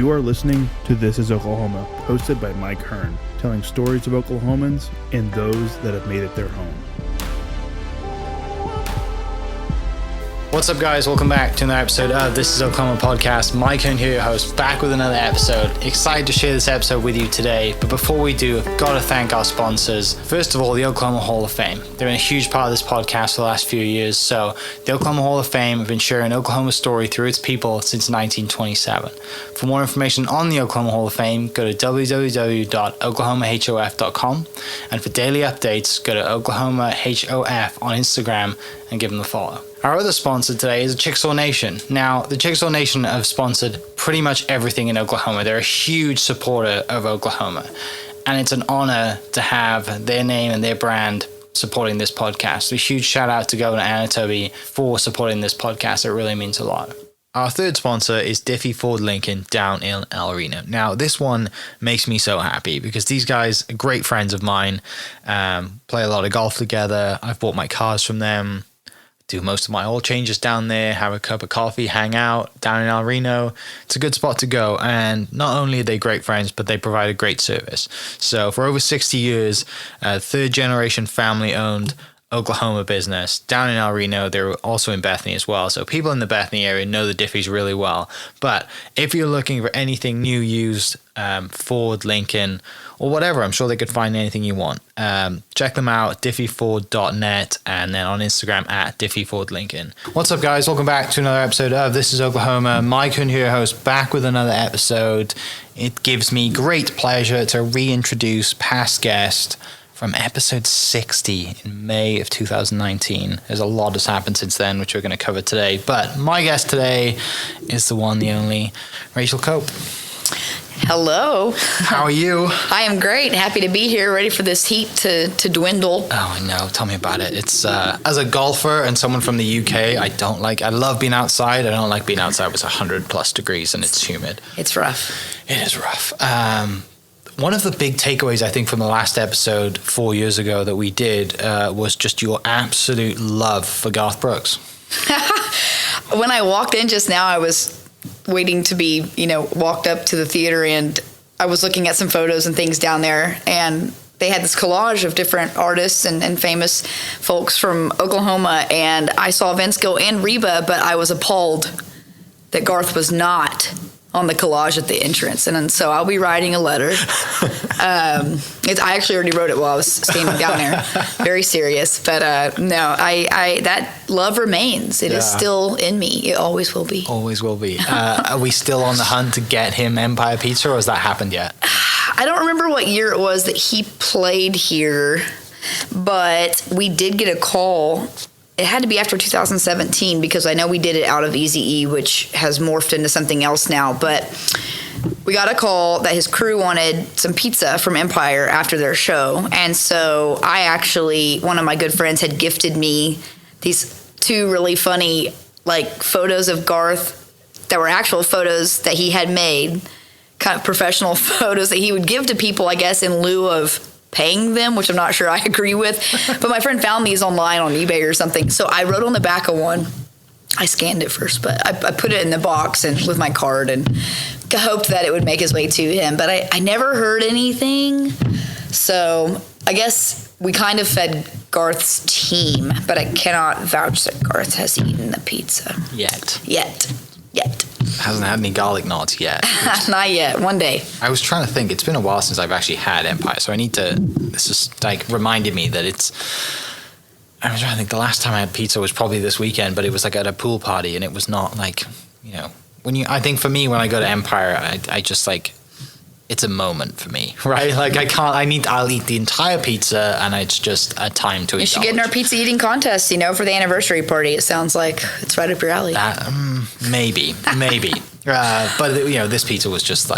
You are listening to This is Oklahoma, hosted by Mike Hearn, telling stories of Oklahomans and those that have made it their home. What's up, guys? Welcome back to another episode of This is Oklahoma Podcast. Mike Hearn here, your host, back with another episode. Excited to share this episode with you today, but before we do, I've got to thank our sponsors. First of all, the Oklahoma Hall of Fame. They've been a huge part of this podcast for the last few years. So the Oklahoma Hall of Fame have been sharing Oklahoma's story through its people since 1927. For more information on the Oklahoma Hall of Fame, go to www.oklahomahof.com. And for daily updates, go to oklahomahof on Instagram and give them a follow. Our other sponsor today is Chickasaw Nation. Now, the Chickasaw Nation have sponsored pretty much everything in Oklahoma. They're a huge supporter of Oklahoma, and it's an honor to have their name and their brand supporting this podcast. A huge shout out to Governor Anatobi for supporting this podcast. It really means a lot. Our third sponsor is Diffie Ford Lincoln down in El Reno. Now, this one makes me so happy because these guys are great friends of mine, play a lot of golf together. I've bought my cars from them, do most of my oil changes down there, have a cup of coffee, hang out down in El Reno. It's a good spot to go. And not only are they great friends, but they provide a great service. So for over 60 years, third generation family owned Oklahoma business down in El Reno. They're also in Bethany as well. So people in the Bethany area know the Diffies really well. But if you're looking for anything new, used, Ford, Lincoln, or whatever, I'm sure they could find anything you want. Check them out, diffieford.net, and then on Instagram at diffiefordlincoln. What's up, guys? Welcome back to another episode of This is Oklahoma. Mike Hearn here, host, back with another episode. It gives me great pleasure to reintroduce past guest from episode 60 in May of 2019. There's a lot that's happened since then, which we're going to cover today. But my guest today is the one, the only, Rachel Cope. Hello. How are you? I am great. Happy to be here, ready for this heat to dwindle. Oh, I know. Tell me about it. It's as a golfer and someone from the UK, I love being outside. I don't like being outside when it's 100 plus degrees and it's humid. It's rough. It is rough. One of the big takeaways, I think, from the last episode 4 years ago that we did was just your absolute love for Garth Brooks. When I walked in just now, I was waiting to be, walked up to the theater, and I was looking at some photos and things down there, and they had this collage of different artists and famous folks from Oklahoma, and I saw Vince Gill and Reba, but I was appalled that Garth was not on the collage at the entrance, and so I'll be writing a letter. I actually already wrote it while I was standing down there. Very serious, but no, I that love remains. It is still in me. It always will be. Always will be. Are we still on the hunt to get him Empire Pizza, or has that happened yet? I don't remember what year it was that he played here, but we did get a call. It had to be after 2017 because I know we did it out of Eazy-E, which has morphed into something else now. But we got a call that his crew wanted some pizza from Empire after their show. And so one of my good friends had gifted me these two really funny, photos of Garth that were actual photos that he had made, kind of professional photos that he would give to people, I guess, in lieu of paying them, which I'm not sure I agree with. But my friend found these online on eBay or something. So I wrote on the back of one. I scanned it first, but I put it in the box and with my card and hoped that it would make its way to him. But I never heard anything. So I guess we kind of fed Garth's team, but I cannot vouch that Garth has eaten the pizza. Yet. Hasn't had any garlic knots yet. Not yet. One day. I was trying to think. It's been a while since I've actually had Empire, so I need to. This is reminded me that it's. I was trying to think. The last time I had pizza was probably this weekend, but it was at a pool party, and it was not I think for me when I go to Empire, I just it's a moment for me, right? I'll eat the entire pizza, and it's just a time to eat. You should get in our pizza eating contest, for the anniversary party. It sounds like it's right up your alley. Maybe. But this pizza was just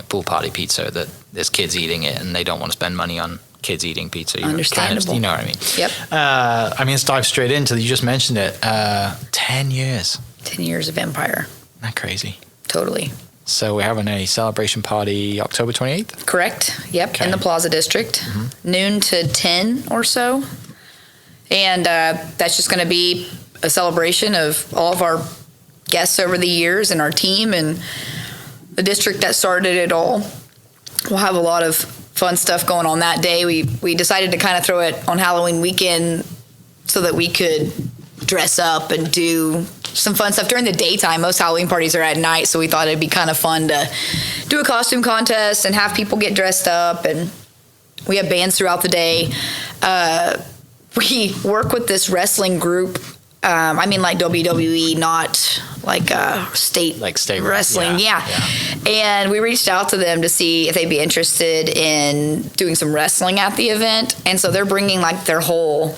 pool party pizza that there's kids eating it, and they don't want to spend money on kids eating pizza. Understandable. You know what I mean? Yep. Let's dive straight into. You just mentioned it. 10 years. 10 years of Empire. Isn't that crazy? Totally. So we're having a celebration party October 28th? Correct. Yep. Okay. In the Plaza District. Mm-hmm. Noon to 10 or so. And that's just going to be a celebration of all of our guests over the years and our team. And the district that started it all. We'll have a lot of fun stuff going on that day. We decided to kind of throw it on Halloween weekend so that we could dress up and do some fun stuff during the daytime. Most Halloween parties are at night, so we thought it'd be kind of fun to do a costume contest and have people get dressed up, and we have bands throughout the day. We work with this wrestling group. I mean, like WWE, not like state wrestling. Yeah. And we reached out to them to see if they'd be interested in doing some wrestling at the event. And so they're bringing like their whole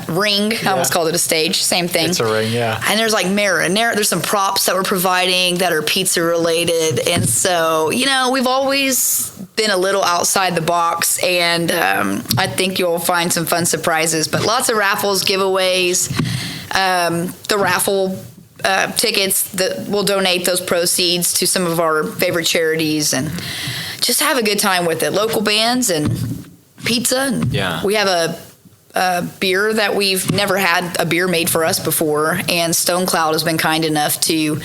ring. I almost called it a stage. Same thing. It's a ring, yeah. And there's like marinara. There's some props that we're providing that are pizza related. And so, we've always been a little outside the box, and I think you'll find some fun surprises. But lots of raffles, giveaways. The raffle tickets, that we'll donate those proceeds to some of our favorite charities, and just have a good time with it. Local bands and pizza. And we have a beer that we've never had a beer made for us before, and Stone Cloud has been kind enough to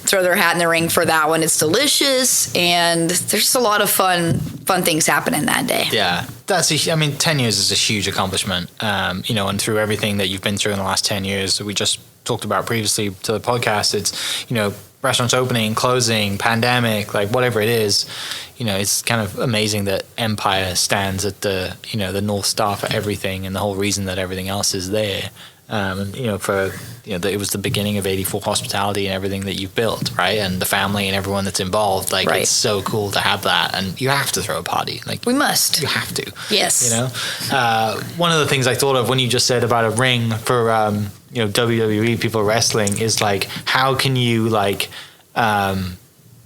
throw their hat in the ring for that one. It's delicious, and there's just a lot of fun things happening that day. Yeah, 10 years is a huge accomplishment. And through everything that you've been through in the last 10 years that we just talked about previously to the podcast, it's, restaurants opening, closing, pandemic, like whatever it is, it's kind of amazing that Empire stands at the, the North Star for everything and the whole reason that everything else is there. It was the beginning of 84 Hospitality and everything that you've built, right? And the family and everyone that's involved. Like, It's so cool to have that. And you have to throw a party. Like, we must. You have to. Yes. One of the things I thought of when you just said about a ring for, WWE people wrestling is like, how can you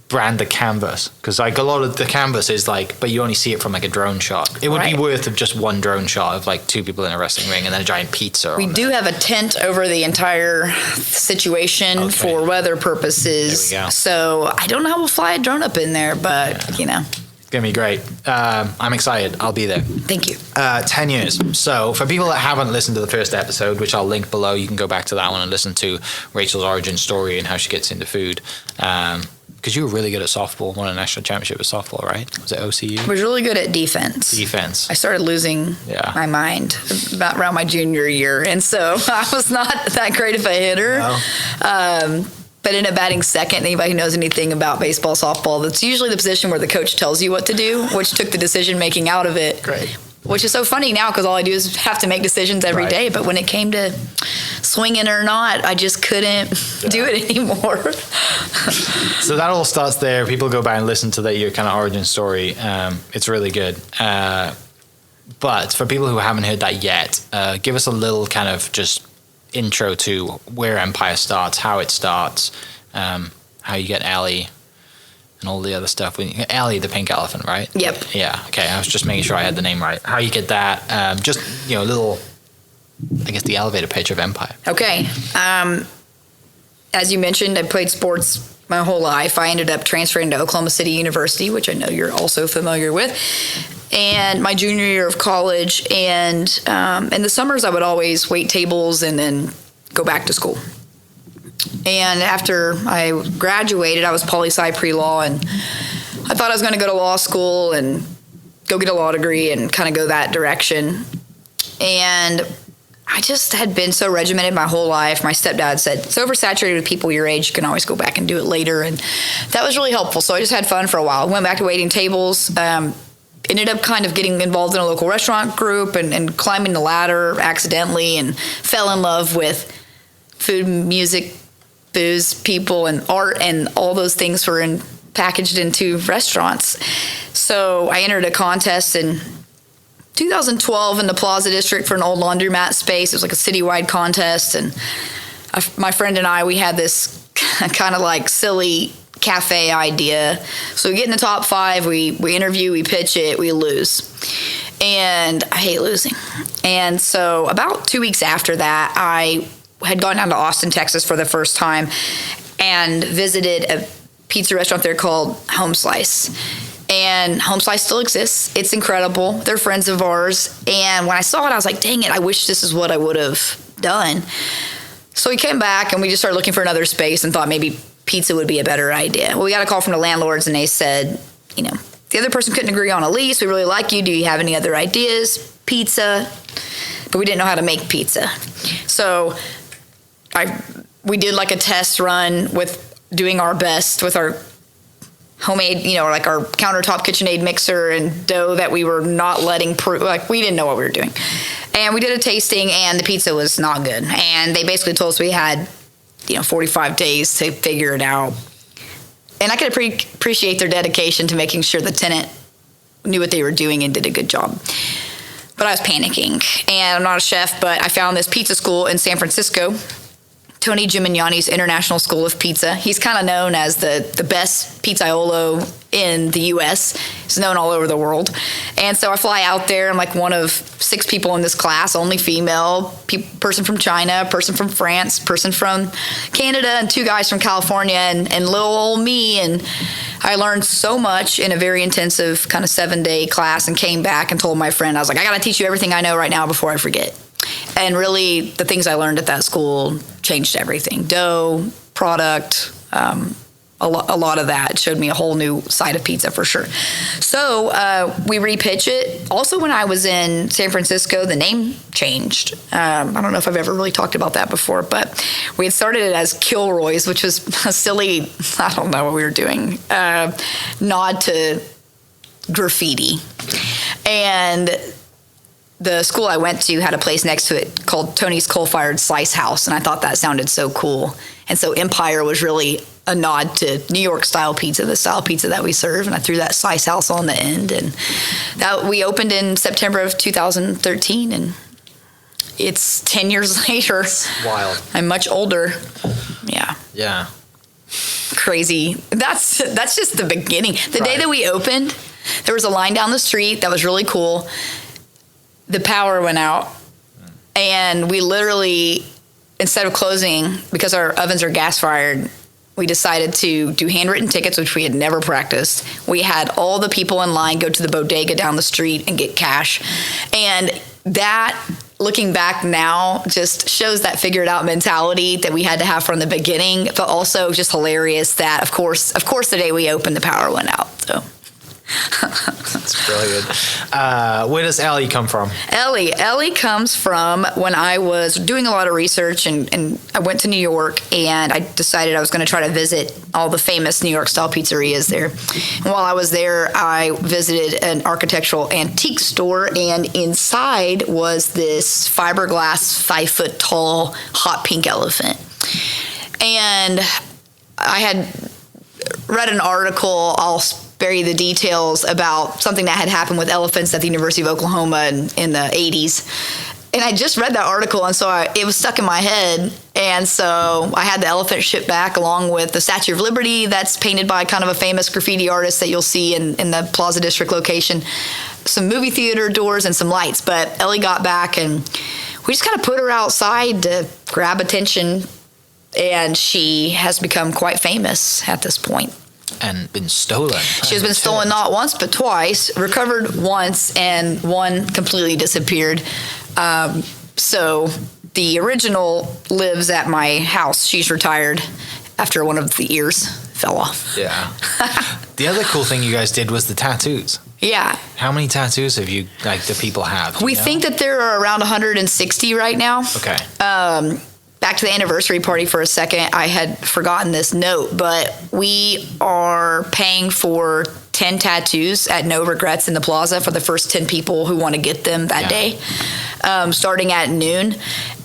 brand the canvas? Because like a lot of the canvas is like, but you only see it from like a drone shot. It would be worth of just one drone shot of like two people in a wrestling ring and then a giant pizza. We do have a tent over the entire situation for weather purposes. There we go. So I don't know how we'll fly a drone up in there, but It's gonna be great. I'm excited. I'll be there. Thank you. 10 years. So for people that haven't listened to the first episode, which I'll link below, you can go back to that one and listen to Rachel's origin story and how she gets into food. Because you were really good at softball, won a national championship with softball, right? Was it OCU? I was really good at defense. I started losing my mind about around my junior year, and so I was not that great of a hitter. No. But ended up batting second. Anybody who knows anything about baseball, softball, that's usually the position where the coach tells you what to do, which took the decision making out of it. Great. Which is so funny now because all I do is have to make decisions every day. But when it came to swinging or not, I just couldn't do it anymore. So that all starts there. People go back and listen to your kind of origin story. It's really good. But for people who haven't heard that yet, give us a little kind of just intro to where Empire starts, how it starts, how you get Ellie, and all the other stuff. Ellie, the pink elephant, right? Yep. Yeah. Okay. I was just making sure I had the name right. How you get that? Just a little, I guess, the elevator pitch of Empire. Okay. As you mentioned, I played sports my whole life. I ended up transferring to Oklahoma City University, which I know you're also familiar with, and my junior year of college. And in the summers, I would always wait tables and then go back to school. And after I graduated, I was poli-sci pre-law, and I thought I was going to go to law school and go get a law degree and kind of go that direction. And I just had been so regimented my whole life. My stepdad said, it's oversaturated with people your age. You can always go back and do it later. And that was really helpful. So I just had fun for a while. Went back to waiting tables. Ended up kind of getting involved in a local restaurant group and climbing the ladder accidentally, and fell in love with food, music, booze, people, and art, and all those things were packaged into restaurants. So I entered a contest in 2012 in the Plaza District for an old laundromat space. It was like a citywide contest, and my friend and I, we had this kind of like silly cafe idea. So we get in the top 5, we interview, we pitch it, we lose. And I hate losing. And so about 2 weeks after that, I had gone down to Austin, Texas for the first time and visited a pizza restaurant there called Home Slice. And Home Slice still exists. It's incredible. They're friends of ours. And when I saw it, I was like, dang it, I wish this is what I would have done. So we came back and we just started looking for another space and thought maybe pizza would be a better idea. Well, we got a call from the landlords, and they said, the other person couldn't agree on a lease. We really like you. Do you have any other ideas? Pizza. But we didn't know how to make pizza. So we did like a test run with doing our best with our homemade, like our countertop KitchenAid mixer and dough that we were not letting we didn't know what we were doing. And we did a tasting, and the pizza was not good. And they basically told us we had, 45 days to figure it out. And I could appreciate their dedication to making sure the tenant knew what they were doing and did a good job. But I was panicking. And I'm not a chef, but I found this pizza school in San Francisco, Tony Gimignani's International School of Pizza. He's kind of known as the best pizzaiolo in the U.S. He's known all over the world. And so I fly out there. I'm like one of 6 people in this class, only female, person from China, person from France, person from Canada, and 2 guys from California, and little old me. And I learned so much in a very intensive kind of 7-day class, and came back and told my friend, I was like, I got to teach you everything I know right now before I forget. And really, the things I learned at that school changed everything. Dough, product, a lot of that showed me a whole new side of pizza for sure. So we repitch it. Also, when I was in San Francisco, the name changed. I don't know if I've ever really talked about that before, but we had started it as Kilroy's, which was a silly, I don't know what we were doing, nod to graffiti. And the school I went to had a place next to it called Tony's Coal-Fired Slice House, and I thought that sounded so cool. And so Empire was really a nod to New York style pizza, the style pizza that we serve, and I threw that slice house on the end. And that we opened in September of 2013, and it's 10 years later. It's wild. I'm much older. Yeah. Yeah. Crazy. That's just the beginning. The day that we opened, there was a line down the street that was really cool. The power went out, and we literally, instead of closing, because our ovens are gas fired, we decided to do handwritten tickets, which we had never practiced. We had all the people in line go to the bodega down the street and get cash. And that, looking back now, just shows that figured out mentality that we had to have from the beginning, but also just hilarious that, of course, the day we opened, the power went out. So. That's brilliant. Where does Ellie come from? Ellie comes from when I was doing a lot of research, and I went to New York, and I decided I was going to try to visit all the famous New York style pizzerias there. And while I was there, I visited an architectural antique store, and inside was this fiberglass 5-foot tall hot pink elephant. And I had read an article, I'll spare you the details, about something that had happened with elephants at the University of Oklahoma in the 80s. And I just read that article, and so it was stuck in my head. And so I had the elephant shipped back along with the Statue of Liberty that's painted by kind of a famous graffiti artist that you'll see in the Plaza District location, some movie theater doors, and some lights. But Ellie got back, and we just kind of put her outside to grab attention, and she has become quite famous at this point. And been stolen. She has been stolen not once but twice, recovered once, and one completely disappeared. So the original lives at my house. She's retired after one of the ears fell off. Yeah. The other cool thing you guys did was the tattoos. Yeah. How many tattoos have you, the people have? We think that there are around 160 right now. Okay. Back to the anniversary party for a second. I had forgotten this note, but we are paying for 10 tattoos at no regrets in the plaza for the first 10 people who want to get them that day, starting at noon.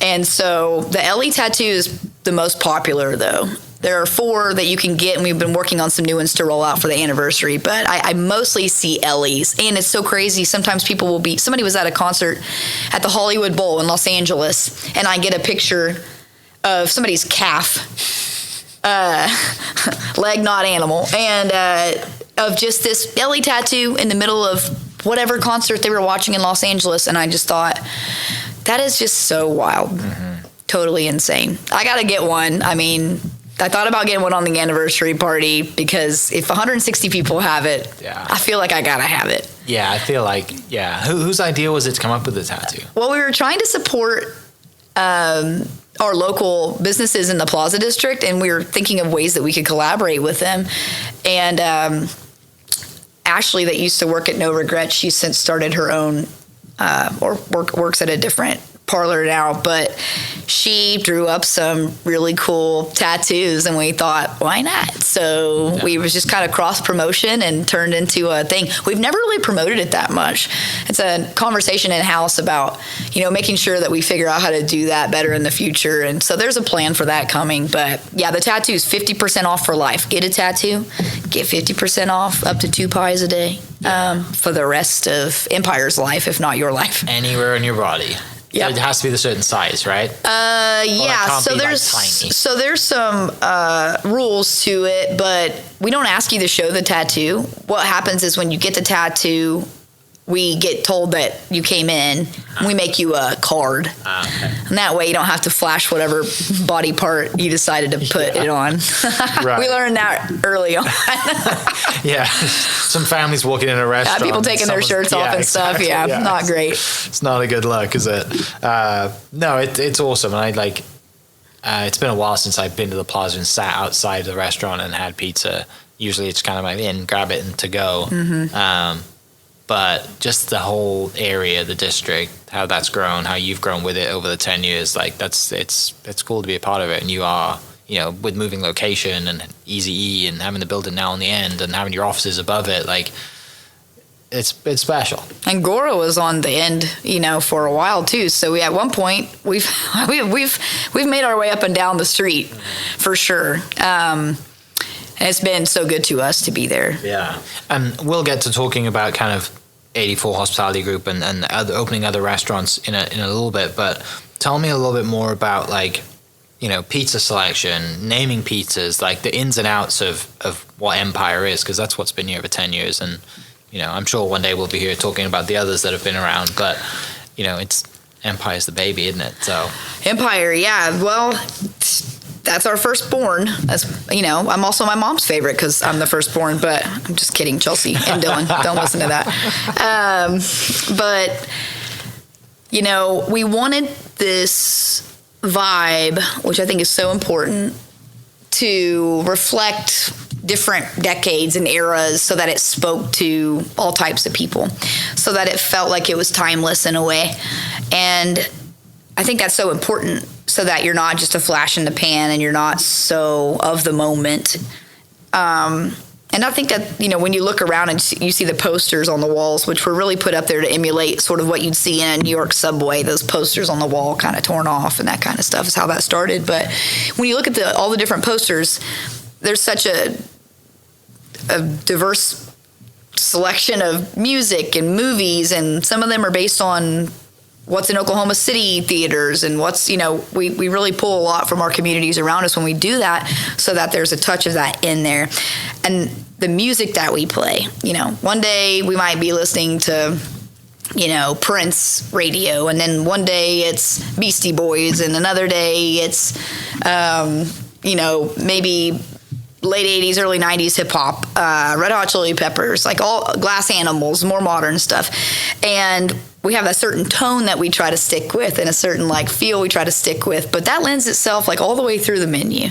And so the Ellie tattoo is the most popular, though. There are 4 that you can get, and we've been working on some new ones to roll out for the anniversary, but I mostly see Ellie's. And it's so crazy. Sometimes somebody was at a concert at the Hollywood Bowl in Los Angeles, and I get a picture of somebody's calf, leg, not animal, and of just this Ellie tattoo in the middle of whatever concert they were watching in Los Angeles. And I just thought, that is just so wild. Mm-hmm. Totally insane. I got to get one. I mean, I thought about getting one on the anniversary party, because if 160 people have it, I feel like I got to have it. Yeah, I feel like, whose idea was it to come up with the tattoo? Well, we were trying to support our local businesses in the Plaza District, and we were thinking of ways that we could collaborate with them. And Ashley, that used to work at No Regrets, she's since started her own, or works at a different parlor now, but she drew up some really cool tattoos, and we thought, why not? So we was just kind of cross promotion and turned into a thing. We've never really promoted it that much. It's a conversation in house about, making sure that we figure out how to do that better in the future. And so there's a plan for that coming. But yeah, the tattoo is 50% off for life. Get a tattoo, get 50% off, up to 2 pies a day, for the rest of Empire's life, if not your life. Anywhere in your body. Yeah, it has to be the certain size, right? Yeah. So there's some rules to it, but we don't ask you to show the tattoo. What happens is when you get the tattoo, we get told that you came in. We make you a card, and that way you don't have to flash whatever body part you decided to put it on. Right. We learned that early on. Yeah, some families walking in a restaurant. People taking their shirts off and stuff. Yeah, not great. It's not a good look, is it? No, it's awesome, and it's been a while since I've been to the Plaza and sat outside the restaurant and had pizza. Usually, it's kind of like in, grab it, and to go. Mm-hmm. But just the whole area, the district, how that's grown, how you've grown with it over the 10 years, it's cool to be a part of it. And you are, with moving location and Easy E and having the building now on the end and having your offices above it, it's special. And Gora was on the end, for a while too. So at one point we've made our way up and down the street for sure. And it's been so good to us to be there. Yeah. And we'll get to talking about kind of 84 Hospitality Group and opening other restaurants in a little bit. But tell me a little bit more about pizza selection, naming pizzas, the ins and outs of what Empire is, because that's what's been here for 10 years. And, I'm sure one day we'll be here talking about the others that have been around. But, it's Empire's the baby, isn't it? So Empire, yeah. Well, that's our firstborn. I'm also my mom's favorite because I'm the firstborn, but I'm just kidding, Chelsea and Dylan. Don't listen to that. But, we wanted this vibe, which I think is so important, to reflect different decades and eras so that it spoke to all types of people, so that it felt like it was timeless in a way. And I think that's so important, so that you're not just a flash in the pan and you're not so of the moment. And I think that, when you look around and you see the posters on the walls, which were really put up there to emulate sort of what you'd see in a New York subway, those posters on the wall kind of torn off and that kind of stuff is how that started. But when you look at all the different posters, there's such a diverse selection of music and movies, and some of them are based on what's in Oklahoma City theaters and what's, we really pull a lot from our communities around us when we do that, so that there's a touch of that in there. And the music that we play, one day we might be listening to, Prince radio, and then one day it's Beastie Boys, and another day it's, maybe late 80s, early 90s hip hop, Red Hot Chili Peppers, all Glass Animals, more modern stuff. And we have a certain tone that we try to stick with and a certain feel we try to stick with, but that lends itself all the way through the menu.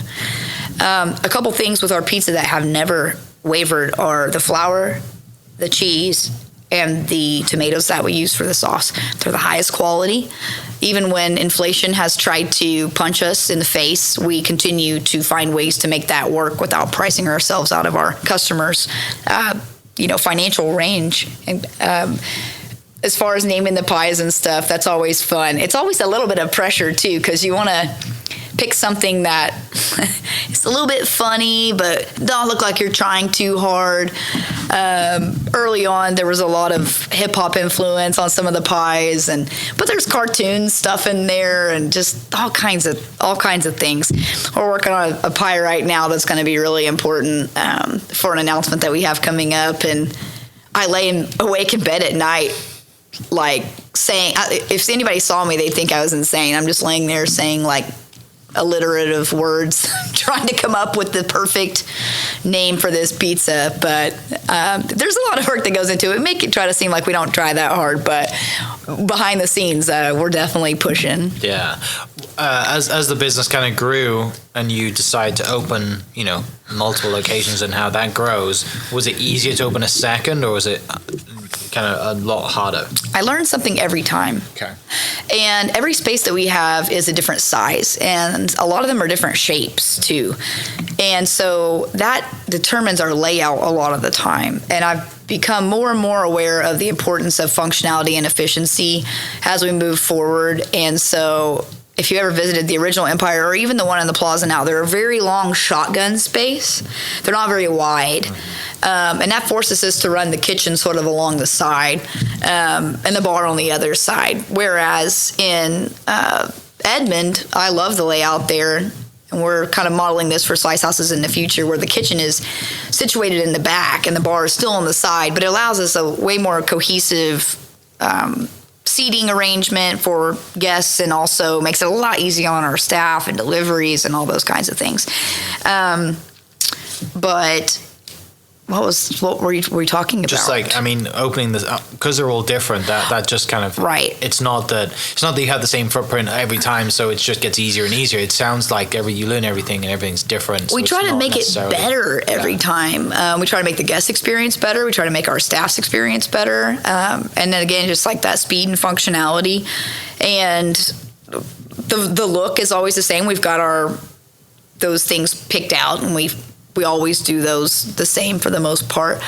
A couple things with our pizza that have never wavered are the flour, the cheese, and the tomatoes that we use for the sauce. They're the highest quality. Even when inflation has tried to punch us in the face, we continue to find ways to make that work without pricing ourselves out of our customers' financial range. And as far as naming the pies and stuff, that's always fun. It's always a little bit of pressure too, because you want to pick something that is a little bit funny, but don't look like you're trying too hard. Early on, there was a lot of hip hop influence on some of the pies, but there's cartoon stuff in there and just all kinds of things. We're working on a pie right now that's going to be really important for an announcement that we have coming up. And I lay awake in bed at night, saying, if anybody saw me, they'd think I was insane. I'm just laying there saying alliterative words trying to come up with the perfect name for this pizza, but there's a lot of work that goes into it. Make it try to seem like we don't try that hard, but behind the scenes, we're definitely pushing. Yeah. As the business kind of grew and you decide to open, multiple locations and how that grows, was it easier to open a second, or was it kind of a lot harder? I learned something every time. Okay. And every space that we have is a different size, and a lot of them are different shapes too. And so that determines our layout a lot of the time. And I've become more and more aware of the importance of functionality and efficiency as we move forward. And so if you ever visited the original Empire or even the one in the Plaza now, they're a very long shotgun space. They're not very wide. And that forces us to run the kitchen sort of along the side and the bar on the other side. Whereas in Edmond, I love the layout there. And we're kind of modeling this for slice houses in the future, where the kitchen is situated in the back and the bar is still on the side, but it allows us a way more cohesive seating arrangement for guests, and also makes it a lot easier on our staff and deliveries and all those kinds of things. But what were you talking about? Just opening this up, because they're all different. That just kind of right. It's not that you have the same footprint every time, so it just gets easier and easier. It sounds like you learn everything and everything's different. So we try to make it better every time. We try to make the guest experience better. We try to make our staff's experience better. And then again, just like that speed and functionality, and the look is always the same. We've got those things picked out, and we always do those the same for the most part,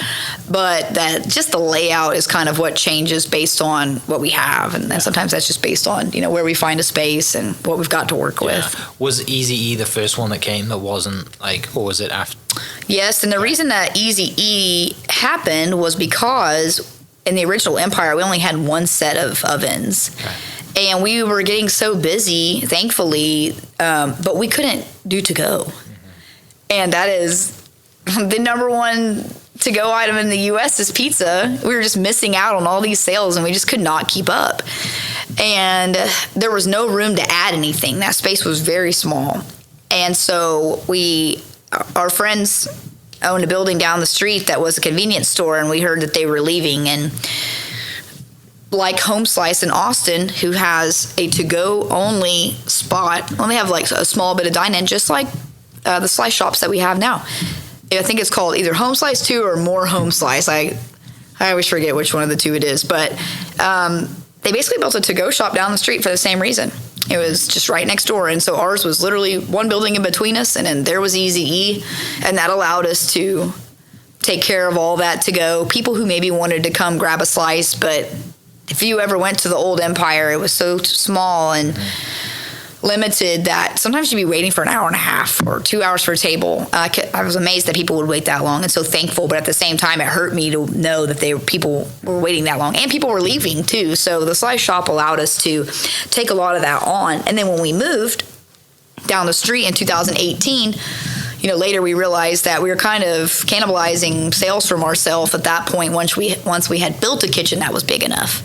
but that just the layout is kind of what changes based on what we have, and then sometimes that's just based on where we find a space and what we've got to work with. Was Easy E the first one that came that wasn't or was it after? Yes, and the reason that Easy E happened was because in the original Empire we only had one set of ovens. Okay. And we were getting so busy, thankfully, but we couldn't do to go. And that is the number one to-go item in the U.S. is pizza. We were just missing out on all these sales, and we just could not keep up. And there was no room to add anything. That space was very small. And so our friends owned a building down the street that was a convenience store, and we heard that they were leaving. And like Home Slice in Austin, who has a to-go only spot, only have like a small bit of dine-in, just like the slice shops that we have now. I think it's called either Home Slice 2 or More Home Slice. I always forget which one of the two it is. But they basically built a to-go shop down the street for the same reason. It was just right next door. And so ours was literally one building in between us, and then there was Easy E. And that allowed us to take care of all that to-go. People who maybe wanted to come grab a slice, but if you ever went to the old Empire, it was so small and limited that sometimes you'd be waiting for an hour and a half or 2 hours for a table. I was amazed that people would wait that long, and so thankful, but at the same time it hurt me to know that people were waiting that long, and people were leaving too. So the slice shop allowed us to take a lot of that on. And then when we moved down the street in 2018, later we realized that we were kind of cannibalizing sales from ourselves at that point once we had built a kitchen that was big enough.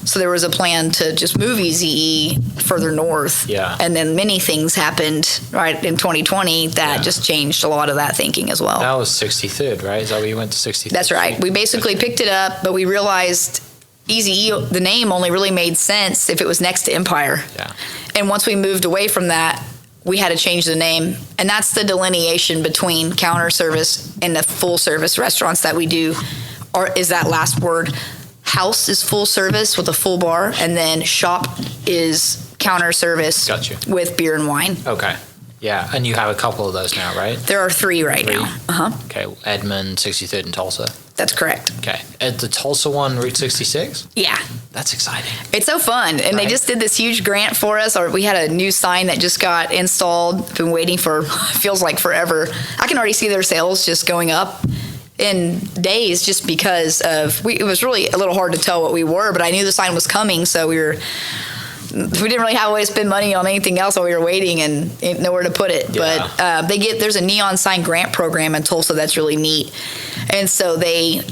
So there was a plan to just move Easy E further north. Yeah. And then many things happened right in 2020 that just changed a lot of that thinking as well. That was 63rd, right? Is that where you went to 63rd? That's right. We basically picked it up, but we realized Easy E, the name only really made sense if it was next to Empire. Yeah. And once we moved away from that, we had to change the name. And that's the delineation between counter service and the full service restaurants that we do, or is that last word. House is full service with a full bar, and then shop is counter service with beer and wine. Okay. Yeah, and you have a couple of those now, right? There are three now. Uh-huh. Okay, Edmond, 63rd, and Tulsa. That's correct. Okay. At the Tulsa one, Route 66? Yeah. That's exciting. It's so fun. And they just did this huge grant for us. Or we had a new sign that just got installed. Been waiting for, feels like forever. I can already see their sales just going up in days just because it was really a little hard to tell what we were, but I knew the sign was coming, so we didn't really have a way to spend money on anything else while we were waiting and nowhere to put it. Yeah. But there's a neon sign grant program in Tulsa that's really neat. And so you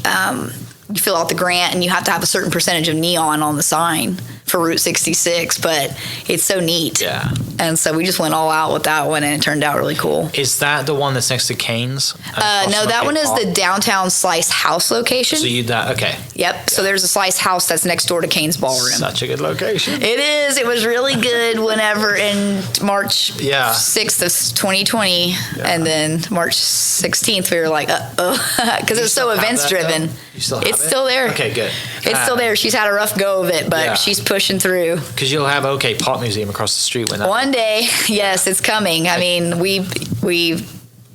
fill out the grant and you have to have a certain percentage of neon on the sign for Route 66, but it's so neat. Yeah. And so we just went all out with that one, and it turned out really cool. Is that the one that's next to Cane's? No, that one is the downtown Slice House location. So okay. Yep. So there's a Slice House that's next door to Cane's Ballroom. Such a good location. It is. It was really good whenever in March 6th of 2020. And then March 16th, we were like, because it was so events driven. You still have it? It's still there. Okay, good. It's still there. She's had a rough go of it, but she's pushing through. Because you'll have Pop Museum across the street when that. One day, yes, it's coming. I mean, we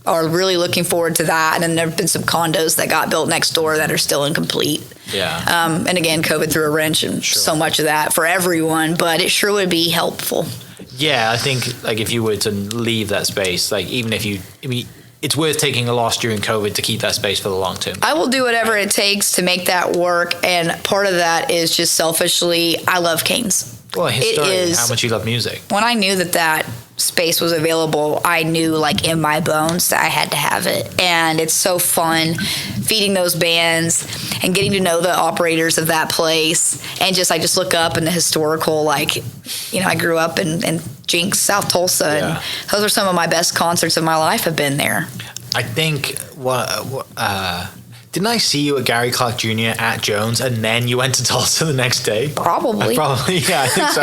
are really looking forward to that. And there have been some condos that got built next door that are still incomplete. Yeah. And again, COVID threw a wrench in so much of that for everyone, but it sure would be helpful. Yeah, I think like if you were to leave that space, like even if it's worth taking a loss during COVID to keep that space for the long term. I will do whatever it takes to make that work, and part of that is just selfishly, I love Cane's. Well, historically, how much you love music. When I knew that space was available, I knew like in my bones that I had to have it. And it's so fun feeding those bands and getting to know the operators of that place. And I just look up in the historical, I grew up in Jinx, South Tulsa, and those are some of my best concerts of my life have been there. I think didn't I see you at Gary Clark Jr. at Jones, and then you went to Tulsa the next day? Probably, yeah, I think so.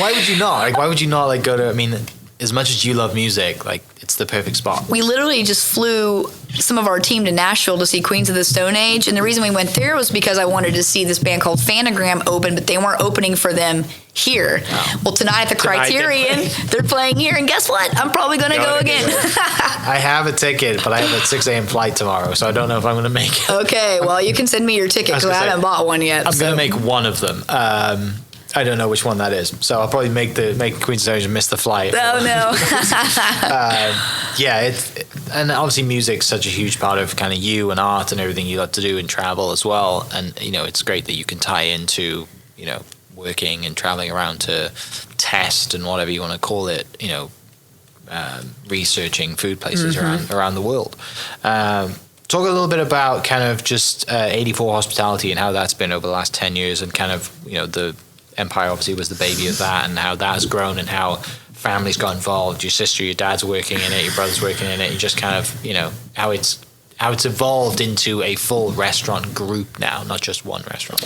Why would you not? Why would you not go to? I mean, as much as you love music, it's the perfect spot. We literally just flew some of our team to Nashville to see Queens of the Stone Age, and the reason we went there was because I wanted to see this band called Phantogram open, but they weren't opening for them here. Oh. Well, tonight at the Criterion, they're playing here, and guess what? I'm probably going to go again. I have a ticket, but I have a 6 a.m. flight tomorrow, so I don't know if I'm going to make it. Okay, well, you can send me your ticket because I haven't bought one yet. I'm going to make one of them. I don't know which one that is, so I'll probably make Queen's Stone Age and miss the flight. Oh no! And obviously music's such a huge part of kind of you and art and everything you love to do and travel as well. And it's great that you can tie into working and traveling around to test and whatever you want to call it. Researching food places around the world. Talk a little bit about kind of just 84 Hospitality and how that's been over the last 10 years and kind of the Empire obviously was the baby of that, and how that has grown and how families got involved. Your sister, your dad's working in it, your brother's working in it. You just kind of, how it's evolved into a full restaurant group now, not just one restaurant.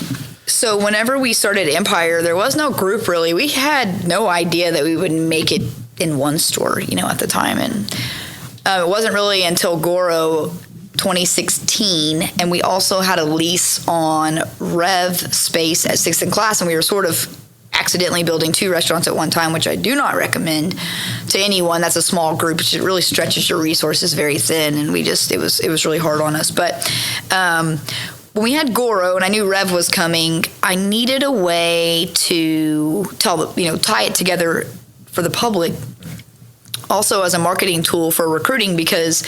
So whenever we started Empire, there was no group really. We had no idea that we would make it in one store, at the time. And it wasn't really until Goro 2016, and we also had a lease on Rev space at 6th and Class, and we were sort of accidentally building 2 restaurants at one time, which I do not recommend to anyone. That's a small group. It really stretches your resources very thin, and it was really hard on us. But when we had Goro and I knew Rev was coming, I needed a way to tie it together for the public, also as a marketing tool for recruiting, because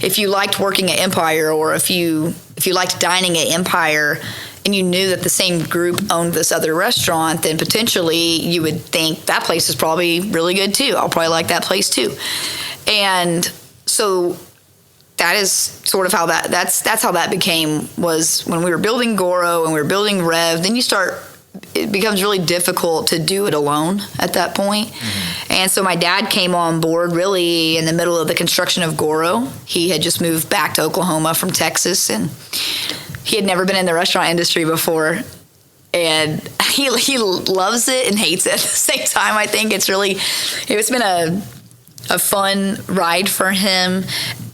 if you liked working at Empire, or if you liked dining at Empire and you knew that the same group owned this other restaurant, then potentially you would think that place is probably really good too. I'll probably like that place too. And so that is sort of how that's how that became, was when we were building Goro and we were building Rev, then it becomes really difficult to do it alone at that point. Mm-hmm. And so my dad came on board really in the middle of the construction of Goro. He had just moved back to Oklahoma from Texas, and he had never been in the restaurant industry before. And he loves it and hates it at the same time. I think it's been a fun ride for him.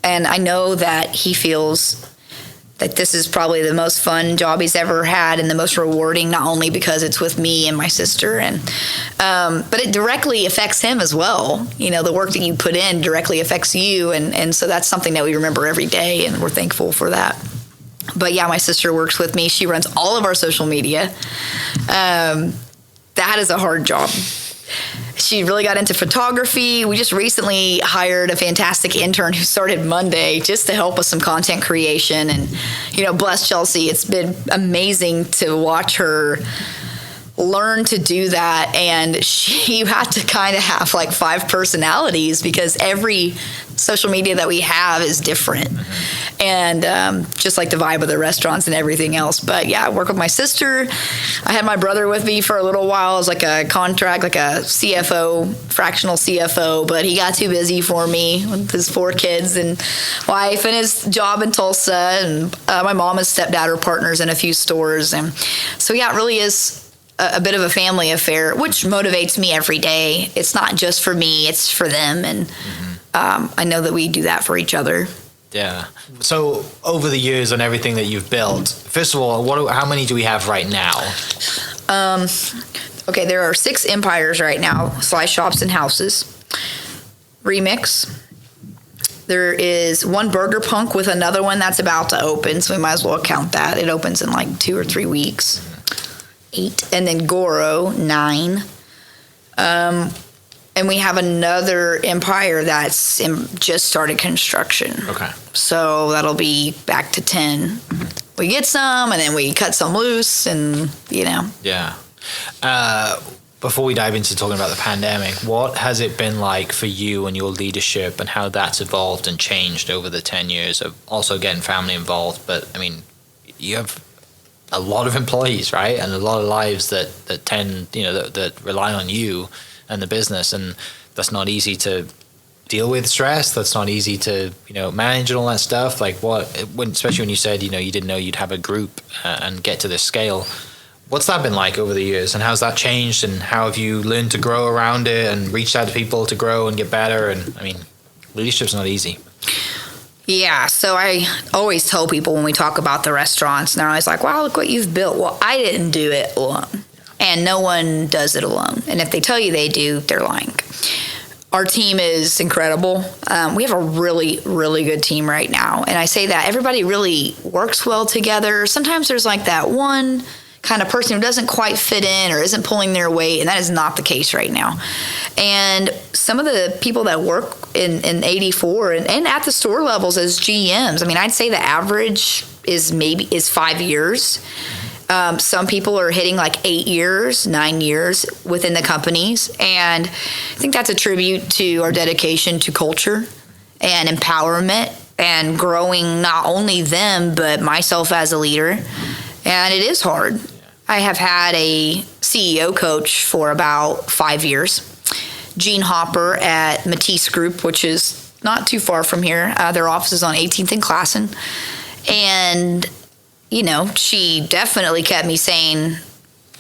And I know that he feels that this is probably the most fun job he's ever had and the most rewarding, not only because it's with me and my sister, but it directly affects him as well. The work that you put in directly affects you, and so that's something that we remember every day, and we're thankful for that. But yeah, my sister works with me. She runs all of our social media. That is a hard job. She really got into photography. We just recently hired a fantastic intern who started Monday just to help with some content creation. And, bless Chelsea. It's been amazing to watch her learned to do that, and you have to kind of have like 5 personalities because every social media that we have is different. And just like the vibe of the restaurants and everything else. But yeah, I work with my sister. I had my brother with me for a little while as like a contract, like a CFO, fractional CFO, but he got too busy for me with his 4 kids and wife and his job in Tulsa. And my mom and stepdad are partners in a few stores. And so yeah, it really is a bit of a family affair, which motivates me every day. It's not just for me, it's for them. And I know that we do that for each other. Yeah. So over the years and everything that you've built, first of all, how many do we have right now? Okay, there are 6 empires right now, slice shops and houses. Remix. There is 1 Burger Punk with another one that's about to open, so we might as well count that. It opens in like 2 or 3 weeks. 8. And then Goro, 9. And we have another empire that's just started construction. Okay. So that'll be back to 10. We get some, and then we cut some loose, and, Yeah. Before we dive into talking about the pandemic, what has it been like for you and your leadership and how that's evolved and changed over the 10 years of also getting family involved? But, I mean, you have a lot of employees, right? And a lot of lives that tend, that rely on you and the business, and that's not easy to deal with stress. That's not easy to manage and all that stuff. Like especially when you said you didn't know you'd have a group and get to this scale. What's that been like over the years, and how's that changed, and how have you learned to grow around it and reached out to people to grow and get better? And I mean, leadership's not easy. Yeah, so I always tell people when we talk about the restaurants, and they're always like, wow, look what you've built. Well, I didn't do it alone. And no one does it alone. And if they tell you they do, they're lying. Our team is incredible. We have a really, really good team right now. And I say that everybody really works well together. Sometimes there's like that one kind of person who doesn't quite fit in or isn't pulling their weight, and that is not the case right now. And some of the people that work in 84 and at the store levels as GMs, I mean, I'd say the average is 5 years. Some people are hitting like 8 years, 9 years within the companies. And I think that's a tribute to our dedication to culture and empowerment and growing not only them, but myself as a leader. And it is hard. I have had a CEO coach for about 5 years. Jean Hopper at Matisse Group, which is not too far from here. Their office is on 18th and Classen. And she definitely kept me sane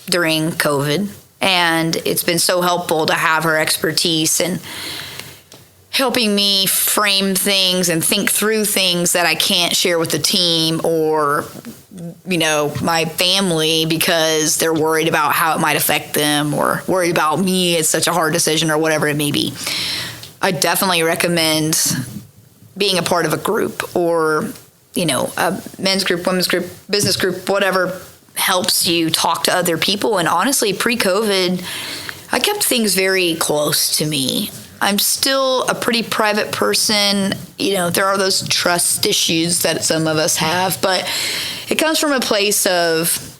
during COVID, and it's been so helpful to have her expertise and helping me frame things and think through things that I can't share with the team or, my family because they're worried about how it might affect them or worried about me. It's such a hard decision or whatever it may be. I definitely recommend being a part of a group or a men's group, women's group, business group, whatever helps you talk to other people. And honestly, pre-COVID, I kept things very close to me. I'm still a pretty private person. There are those trust issues that some of us have, but it comes from a place of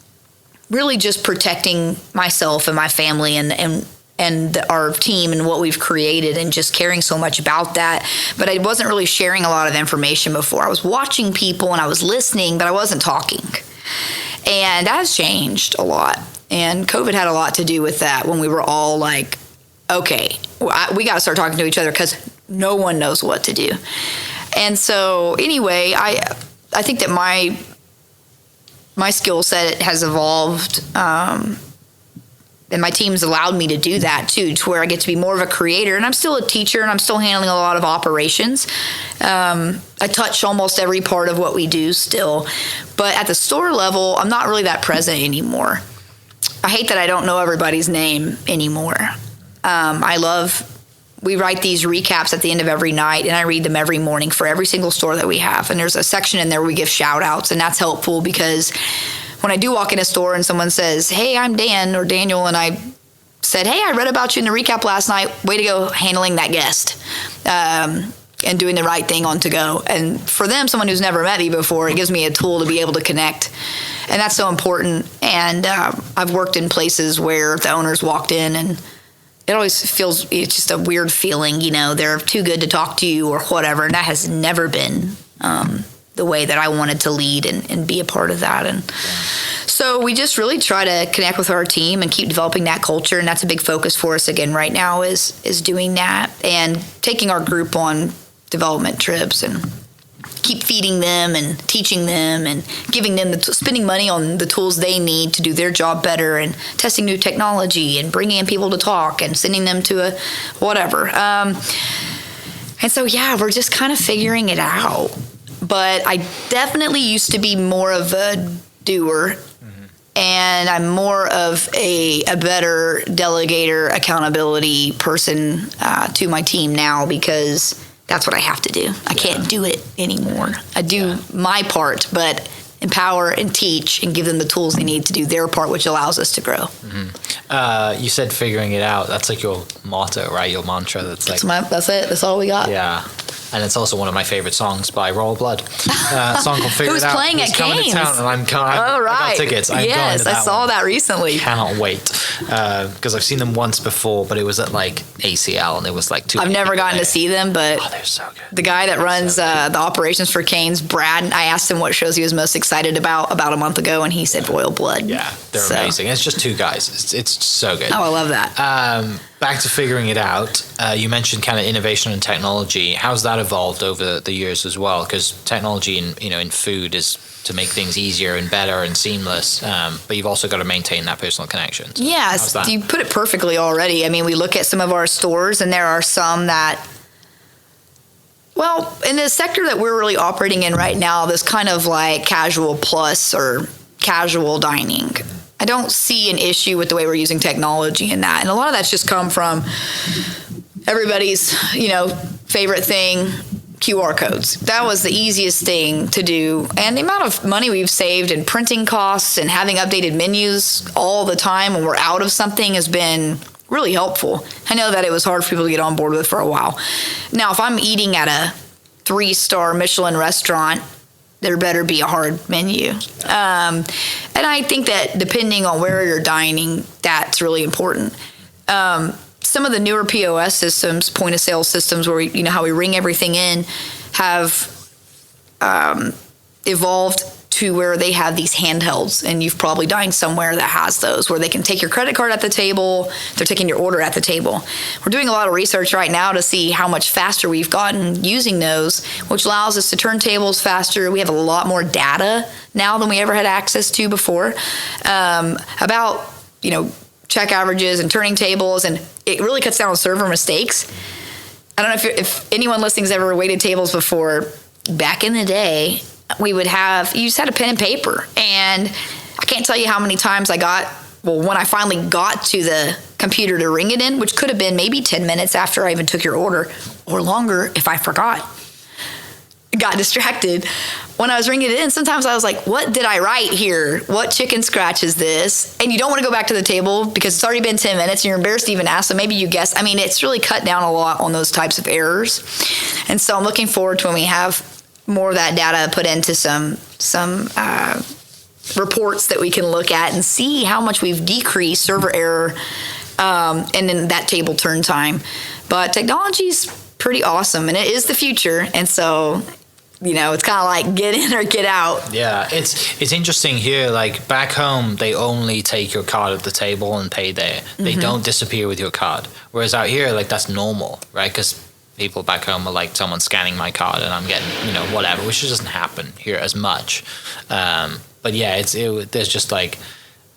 really just protecting myself and my family and our team and what we've created and just caring so much about that. But I wasn't really sharing a lot of information before. I was watching people and I was listening, but I wasn't talking. And that has changed a lot. And COVID had a lot to do with that when we were all like, okay, we got to start talking to each other because no one knows what to do. And so anyway, I think that my skill set has evolved, and my team's allowed me to do that too, to where I get to be more of a creator. And I'm still a teacher, and I'm still handling a lot of operations. I touch almost every part of what we do still. But at the store level, I'm not really that present anymore. I hate that I don't know everybody's name anymore. We write these recaps at the end of every night, and I read them every morning for every single store that we have. And there's a section in there where we give shout outs, and that's helpful because when I do walk in a store and someone says, hey, I'm Dan or Daniel, and I said, hey, I read about you in the recap last night. Way to go handling that guest and doing the right thing on to go. And for them, someone who's never met me before, it gives me a tool to be able to connect. And that's so important. And I've worked in places where the owners walked in and it always feels, it's just a weird feeling, they're too good to talk to you or whatever. And that has never been the way that I wanted to lead and be a part of that. And so we just really try to connect with our team and keep developing that culture. And that's a big focus for us again right now is doing that and taking our group on development trips and keep feeding them and teaching them and giving them spending money on the tools they need to do their job better and testing new technology and bringing in people to talk and sending them to a whatever. And so, we're just kind of figuring it out. But I definitely used to be more of a doer. And I'm more of a better delegator, accountability person to my team now because that's what I have to do. I can't do it anymore. I do my part, but empower and teach and give them the tools they need to do their part, which allows us to grow. You said figuring it out. That's like your motto, right? Your mantra. That's it. That's all we got. Yeah. And it's also one of my favorite songs by Royal Blood. A song called Figure It Out. Who's playing at Canes? And I got tickets. I'm going to that I saw that recently. Cannot wait. Because I've seen them once before, but it was at like ACL and it was like 2 I've never gotten to see them, but they're so good. The guy that runs the operations for Canes, Brad, I asked him what shows he was most excited about a month ago, and he said Royal Blood. Yeah, they're amazing. It's just two guys. It's so good. Oh, I love that. Back to figuring it out, you mentioned kind of innovation and technology. How's that evolved over the years as well? Because technology in food is to make things easier and better and seamless, but you've also got to maintain that personal connection. So yes, you put it perfectly already. I mean, we look at some of our stores, and there are some that, well, in the sector that we're really operating in right now, this kind of like casual plus or casual dining, I don't see an issue with the way we're using technology in that. And a lot of that's just come from everybody's, favorite thing, QR codes. That was the easiest thing to do. And the amount of money we've saved in printing costs and having updated menus all the time when we're out of something has been really helpful. I know that it was hard for people to get on board with for a while. Now, if I'm eating at a 3-star Michelin restaurant, there better be a hard menu. And I think that depending on where you're dining, that's really important. Some of the newer POS systems, point of sale systems, where how we ring everything in, have evolved to where they have these handhelds, and you've probably dined somewhere that has those, where they can take your credit card at the table, they're taking your order at the table. We're doing a lot of research right now to see how much faster we've gotten using those, which allows us to turn tables faster. We have a lot more data now than we ever had access to before, about, check averages and turning tables, and it really cuts down on server mistakes. I don't know if anyone listening's ever waited tables before. Back in the day, you just had a pen and paper, and I can't tell you how many times when I finally got to the computer to ring it in, which could have been maybe 10 minutes after I even took your order, or longer if I forgot, got distracted. When I was ringing it in, sometimes I was like, what did I write here? What chicken scratch is this? And you don't want to go back to the table because it's already been 10 minutes and you're embarrassed to even ask, so maybe you guess. I mean, it's really cut down a lot on those types of errors. And so I'm looking forward to when we have more of that data put into some reports that we can look at and see how much we've decreased server error and then that table turn time. But technology's pretty awesome, and it is the future. And so, it's kind of like get in or get out. Yeah, it's interesting here. Like back home, they only take your card at the table and pay there. They don't disappear with your card. Whereas out here, like that's normal, right? Because people back home are like, someone scanning my card and I'm getting, whatever, which doesn't happen here as much. But yeah, there's just like,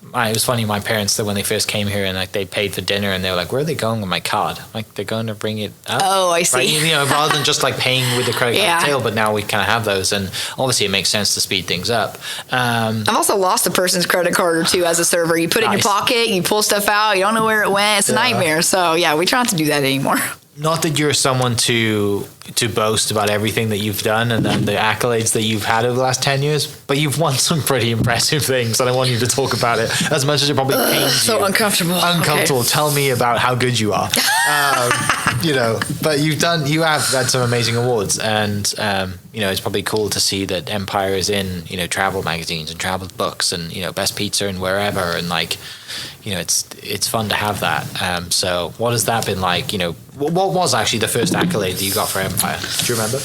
it was funny, my parents, that when they first came here and like they paid for dinner and they were like, where are they going with my card? Like, they're going to bring it up. Oh, I see. Right? Rather than just like paying with the credit card tail, but now we kind of have those, and obviously it makes sense to speed things up. I've also lost a person's credit card or two as a server. You put it in your pocket, you pull stuff out, you don't know where it went. It's a nightmare. So yeah, we try not to do that anymore. Not that you're someone to boast about everything that you've done and then the accolades that you've had over the last 10 years, but you've won some pretty impressive things, and I want you to talk about it as much as it probably pains you. So uncomfortable. Okay. Tell me about how good you are. But you have had some amazing awards, and it's probably cool to see that Empire is in travel magazines and travel books, and best pizza and wherever, and it's fun to have that. So what has that been like? What was actually the first accolade that you got for Empire? Do you remember?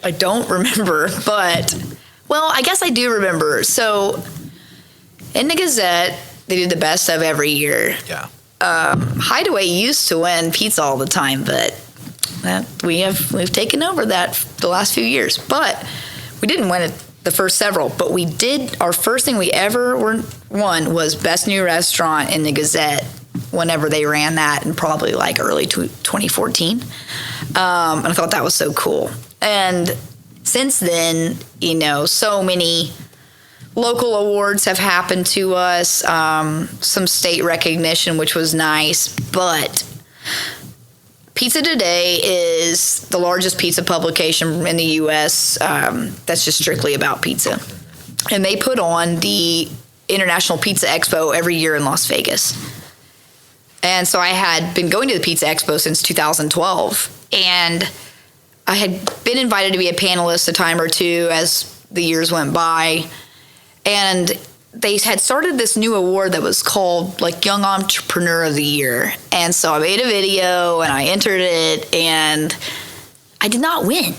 I don't remember, but I guess I do remember. So in the Gazette, they did the best of every year. Yeah. Hideaway used to win pizza all the time, but we've taken over that the last few years. But we didn't win it the first several. But we did. Our first thing we ever won was best new restaurant in the Gazette. Whenever they ran that, in probably like early 2014, and I thought that was so cool. And since then, so many local awards have happened to us, some state recognition, which was nice. But Pizza Today is the largest pizza publication in the U.S. That's just strictly about pizza. And they put on the International Pizza Expo every year in Las Vegas. And so I had been going to the Pizza Expo since 2012. And I had been invited to be a panelist a time or two as the years went by. And they had started this new award that was called Young Entrepreneur of the Year. And so I made a video and I entered it, and I did not win.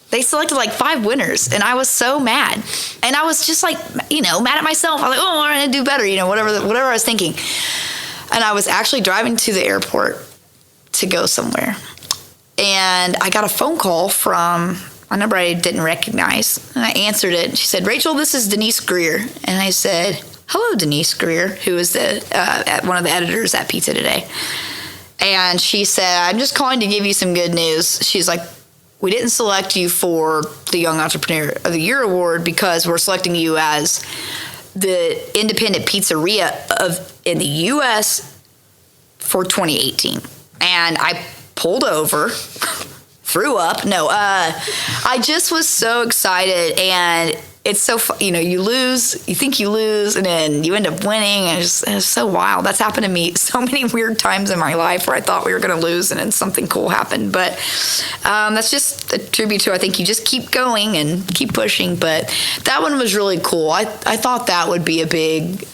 They selected 5 winners, and I was so mad. And I was just mad at myself. I was like, I'm going to do better, whatever I was thinking. And I was actually driving to the airport to go somewhere. And I got a phone call from a number I didn't recognize. And I answered it. She said, "Rachel, this is Denise Greer." And I said, "Hello, Denise Greer," who is one of the editors at Pizza Today. And she said, "I'm just calling to give you some good news." She's like, "We didn't select you for the Young Entrepreneur of the Year award because we're selecting you as the independent pizzeria in the U.S. for 2018. And I pulled over, threw up. No, I just was so excited, and it's so you lose, you think you lose, and then you end up winning, and it's so wild. That's happened to me so many weird times in my life where I thought we were going to lose, and then something cool happened. But that's just a tribute to, I think, you just keep going and keep pushing. But that one was really cool. I thought that would be a big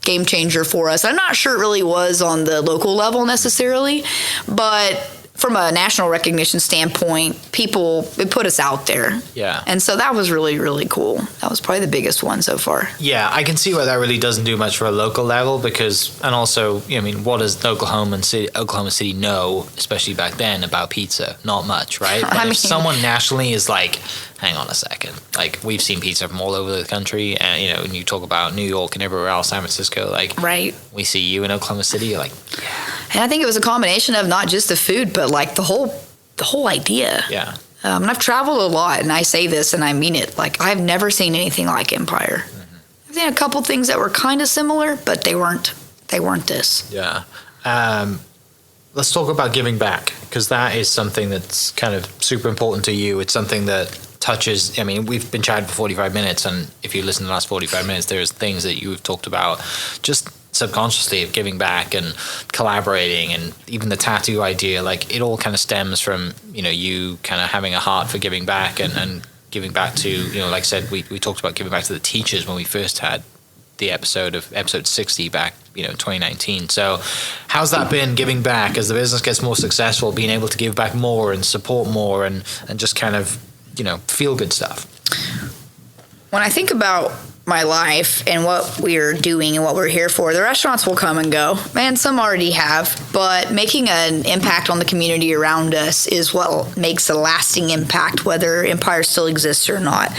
game changer for us. I'm not sure it really was on the local level necessarily, but from a national recognition standpoint, it put us out there. Yeah. And so that was really, really cool. That was probably the biggest one so far. Yeah, I can see why that really doesn't do much for a local level and also, what does Oklahoma City know, especially back then, about pizza? Not much, right? But if someone nationally is like, hang on a second, we've seen pizza from all over the country, and and you talk about New York and everywhere else, San Francisco, right. We see you in Oklahoma City, you're like, yeah. And I think it was a combination of not just the food, but the whole idea. Yeah. And I've traveled a lot, and I say this and I mean it. I've never seen anything like Empire. Mm-hmm. I've seen a couple things that were kind of similar, but they weren't this. Yeah. Let's talk about giving back, because that is something that's kind of super important to you. It's something that touches, we've been chatting for 45 minutes, and if you listen to the last 45 minutes, there's things that you've talked about just subconsciously of giving back and collaborating, and even the tattoo idea, it all kind of stems from, you kind of having a heart for giving back and giving back to, like I said, we talked about giving back to the teachers when we first had the episode 60 back, 2019. So how's that been, giving back as the business gets more successful, being able to give back more and support more and just kind of, feel good stuff? When I think about my life and what we're doing and what we're here for, the restaurants will come and go, and some already have, but making an impact on the community around us is what makes a lasting impact, whether Empire still exists or not.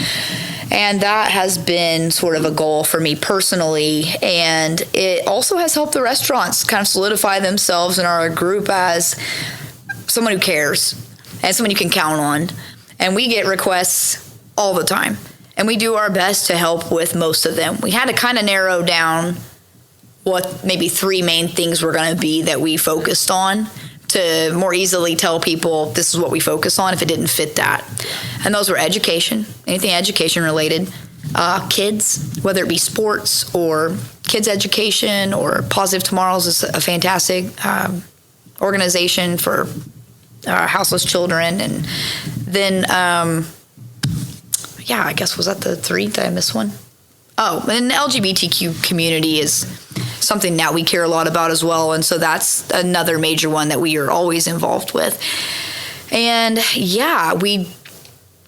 And that has been sort of a goal for me personally, and it also has helped the restaurants kind of solidify themselves in our group as someone who cares and someone you can count on. And we get requests all the time, and we do our best to help with most of them. We had to kind of narrow down what maybe 3 main things were going to be that we focused on to more easily tell people this is what we focus on if it didn't fit that. And those were education, anything education related, kids, whether it be sports or kids education or Positive Tomorrows is a fantastic organization for houseless children. And then, I guess, was that the 3? Did I miss one? Oh, and the LGBTQ community is something that we care a lot about as well. And so that's another major one that we are always involved with. And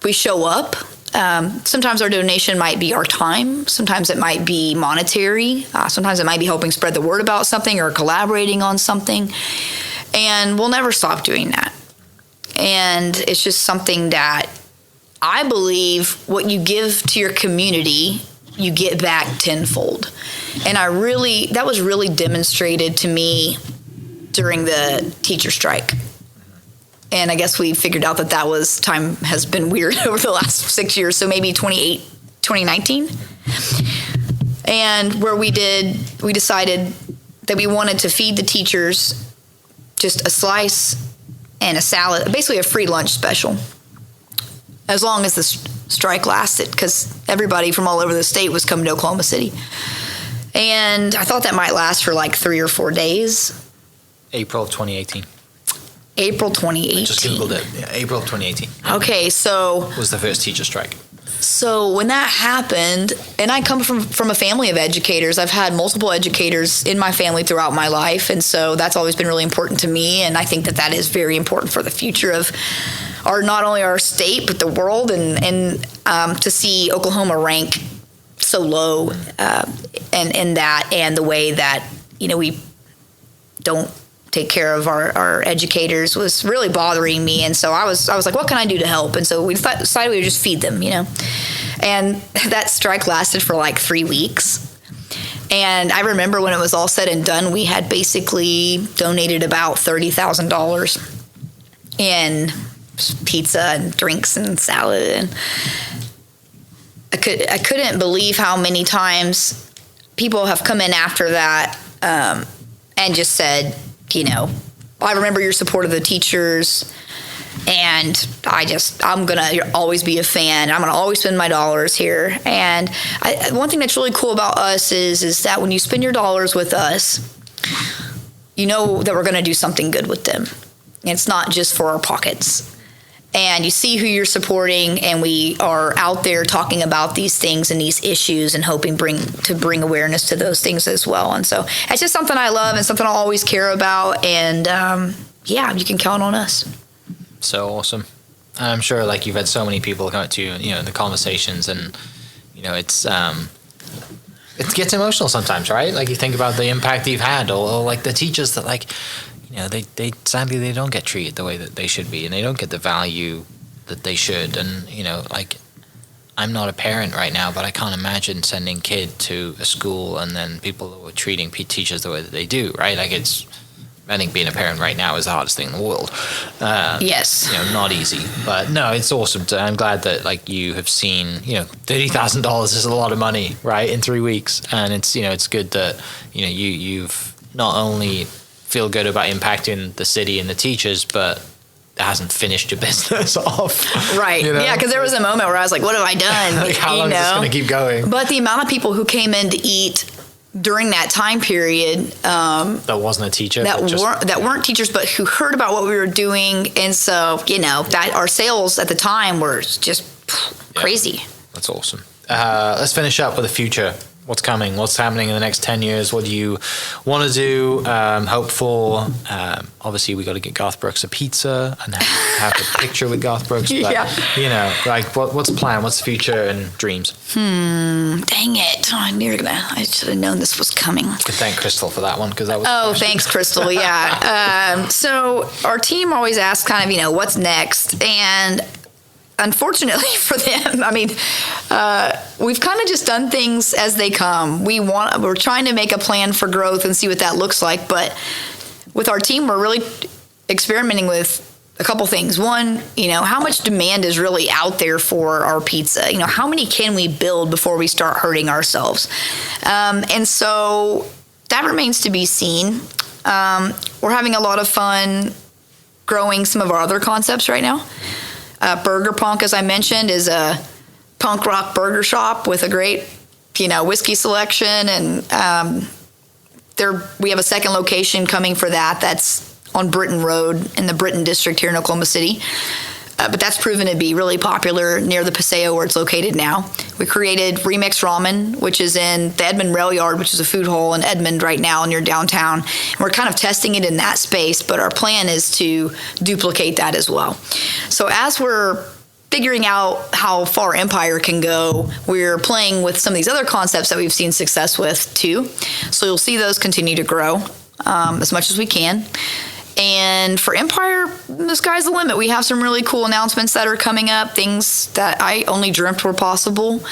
we show up. Sometimes our donation might be our time. Sometimes it might be monetary. Sometimes it might be helping spread the word about something or collaborating on something. And we'll never stop doing that. And it's just something that I believe what you give to your community, you get back tenfold. And that was really demonstrated to me during the teacher strike. And I guess we figured out that time has been weird over the last 6 years. So maybe 2019. And where we decided that we wanted to feed the teachers just a slice and a salad, basically a free lunch special, as long as the strike lasted, because everybody from all over the state was coming to Oklahoma City. And I thought that might last for like 3 or 4 days. April of 2018. April 2018. I just Googled it. Yeah, April of 2018. Okay, so was the first teacher strike. So when that happened, and I come from a family of educators, I've had multiple educators in my family throughout my life, and so that's always been really important to me, and I think that is very important for the future of not only our state, but the world, and to see Oklahoma rank so low and that, and the way that, we don't take care of our educators was really bothering me. And so I was like, what can I do to help? And so we decided we would just feed them, and that strike lasted for like 3 weeks. And I remember when it was all said and done, we had basically donated about $30,000 in pizza and drinks and salad. And I couldn't believe how many times people have come in after that and just said, I remember your support of the teachers, and I'm going to always be a fan. I'm going to always spend my dollars here. And one thing that's really cool about us is that when you spend your dollars with us, you know that we're going to do something good with them. And it's not just for our pockets. And you see who you're supporting, and we are out there talking about these things and these issues and hoping to bring awareness to those things as well. And so it's just something I love and something I'll always care about. And you can count on us. So awesome. I'm sure you've had so many people come up to you, the conversations, and it gets emotional sometimes, right? Like you think about the impact you've had, or like the teachers that they sadly they don't get treated the way that they should be, and they don't get the value that they should. And I'm not a parent right now, but I can't imagine sending kid to a school and then people who are treating teachers the way that they do, right? I think being a parent right now is the hardest thing in the world. Yes. Not easy. But no, it's awesome. I'm glad that you have seen, $30,000 is a lot of money, right, in 3 weeks. And it's, it's good that, you've not only feel good about impacting the city and the teachers, but it hasn't finished your business off. Right. Yeah, because there was a moment where I was like, what have I done? How long is this going to keep going? But the amount of people who came in to eat during that time period that wasn't a teacher, that weren't teachers, but who heard about what we were doing, and so that our sales at the time were just crazy. That's awesome. Let's finish up with the future. What's coming? What's happening in the next 10 years? What do you want to do? Hope for? Obviously, we got to get Garth Brooks a pizza and have a picture with Garth Brooks. But, what's the plan? What's the future and dreams? Dang it. I should have known this was coming. I can thank Crystal for that one, because that was. Oh, thanks, Crystal. Yeah. So our team always asks kind of, what's next? And unfortunately for them, we've kind of just done things as they come. We're trying to make a plan for growth and see what that looks like. But with our team, we're really experimenting with a couple things. One, how much demand is really out there for our pizza? How many can we build before we start hurting ourselves? And so that remains to be seen. We're having a lot of fun growing some of our other concepts right now. Burger Punk, as I mentioned, is a punk rock burger shop with a great, whiskey selection. And we have a second location coming for that. That's on Britton Road in the Britton District here in Oklahoma City. But that's proven to be really popular near the Paseo where it's located now. We created Remix Ramen, which is in the Edmond Rail Yard, which is a food hall in Edmond right now near downtown. And we're kind of testing it in that space, but our plan is to duplicate that as well. So as we're figuring out how far Empire can go, we're playing with some of these other concepts that we've seen success with too. So you'll see those continue to grow as much as we can. And for Empire, the sky's the limit. We have some really cool announcements that are coming up, things that I only dreamt were possible,